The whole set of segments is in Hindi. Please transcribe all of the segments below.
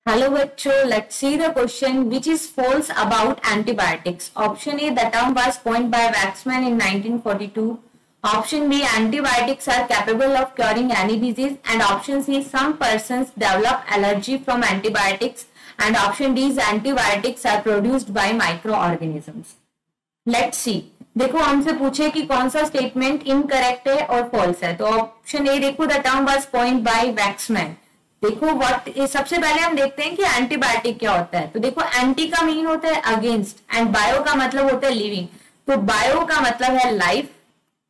Hello bachcho, let's see the question which is false about antibiotics. Option A, the term was coined by Waxman in 1942. Option B, antibiotics are capable of curing any disease. And option C, some persons develop allergy from antibiotics. And option D is antibiotics are produced by microorganisms. Let's see. देखो हमसे पूछे कि कौन सा स्टेटमेंट इनकरेक्ट है और फॉल्स है, तो ऑप्शन ए देखो, the term was coined by Waxman. देखो व्हाट, सबसे पहले हम देखते हैं कि एंटीबायोटिक क्या होता है. तो देखो एंटी का मीन होता है अगेंस्ट एंड बायो का मतलब होता है लिविंग. तो बायो का मतलब है लाइफ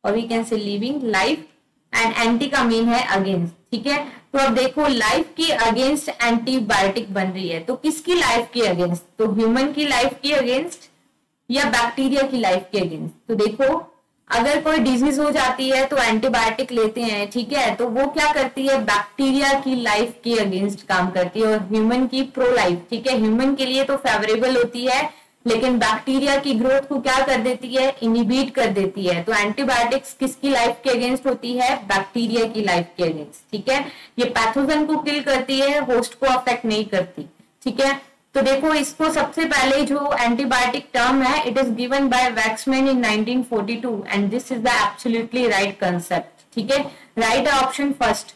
और we can say living life and anti का मीन है अगेंस्ट. ठीक है, तो अब देखो लाइफ की अगेंस्ट एंटीबायोटिक बन रही है, तो किसकी लाइफ की अगेंस्ट? तो ह्यूमन की लाइफ की अगेंस्ट या बैक्टीरिया की लाइफ के अगेंस्ट. तो देखो अगर कोई डिजीज हो जाती है तो एंटीबायोटिक लेते हैं, ठीक है, तो वो क्या करती है? बैक्टीरिया की लाइफ के अगेंस्ट काम करती है और ह्यूमन की प्रो लाइफ. ठीक है, ह्यूमन के लिए तो फेवरेबल होती है लेकिन बैक्टीरिया की ग्रोथ को क्या कर देती है? इनहिबिट कर देती है. तो एंटीबायोटिक्स किसकी लाइफ के अगेंस्ट होती है? बैक्टीरिया की लाइफ के अगेंस्ट. ठीक है, ये पैथोजन को किल करती है, होस्ट को अफेक्ट नहीं करती. ठीक है, तो देखो इसको सबसे पहले जो एंटीबायोटिक टर्म है, it is given by Waksman in 1942 and this is the absolutely right concept. ठीक है, right option first.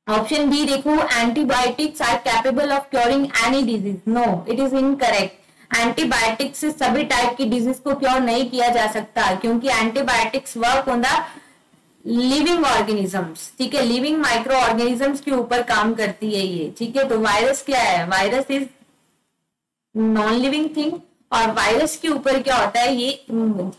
Option B देखो, antibiotics are capable of curing any disease. No, it is incorrect. Antibiotics से सभी टाइप की डिजीज को क्योर नहीं किया जा सकता क्योंकि antibiotics work on the living organisms. ठीक है, लिविंग माइक्रो ऑर्गेनिजम्स के ऊपर काम करती है ये. ठीक है, तो वायरस क्या है? Virus is non living thing और वायरस के ऊपर क्या होता है? ये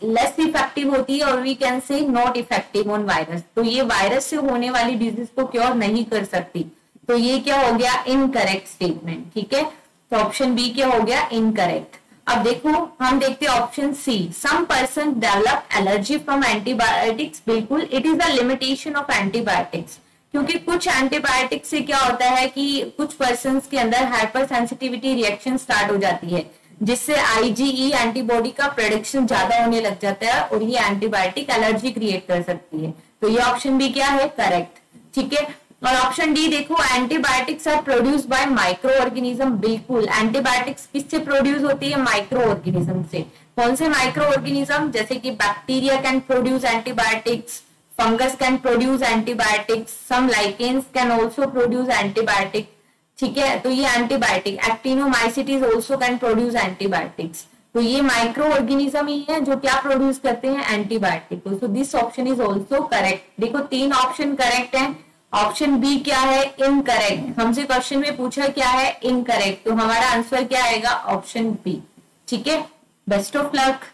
लेस इफेक्टिव होती है और we can say not effective on virus. तो ये वायरस से होने वाली डिजीज को क्योर नहीं कर सकती. तो ये क्या हो गया? Incorrect statement. ठीक है, तो ऑप्शन बी क्या हो गया? इनकरेक्ट. अब देखो हम देखते हैं option C, some person develop allergy from antibiotics. बिल्कुल, it is the limitation of antibiotics. क्योंकि कुछ एंटीबायोटिक से क्या होता है कि कुछ पर्सन्स के अंदर हाइपर सेंसिटिविटी रिएक्शन स्टार्ट हो जाती है जिससे आईजीई एंटीबॉडी का प्रोडक्शन ज्यादा होने लग जाता है और ये एंटीबायोटिक एलर्जी क्रिएट कर सकती है. तो ये ऑप्शन बी क्या है? करेक्ट. ठीक है, और ऑप्शन डी देखो, antibiotics are produce by micro organism. बिल्कुल, एंटीबायोटिक्स किससे प्रोड्यूस होती है? माइक्रो ऑर्गेनिज्म से. कौन से माइक्रो ऑर्गेनिज्म? जैसे कि bacteria can produce antibiotics, fungus can produce antibiotics, some lichens can also produce antibiotic. ठीक है, तो ये antibiotic. Actinomycetes also can produce antibiotics. तो ये माइक्रो ऑर्गेनिज्म ही है जो क्या प्रोड्यूस करते हैं? एंटीबायोटिक. तो this option is also correct. देखो तीन ऑप्शन करेक्ट है. ऑप्शन बी क्या है? इनकरेक्ट. हमसे क्वेश्चन में पूछा क्या है? इनकरेक्ट. तो हमारा आंसर क्या आएगा? Option B. ठीक है, बेस्ट ऑफ लक.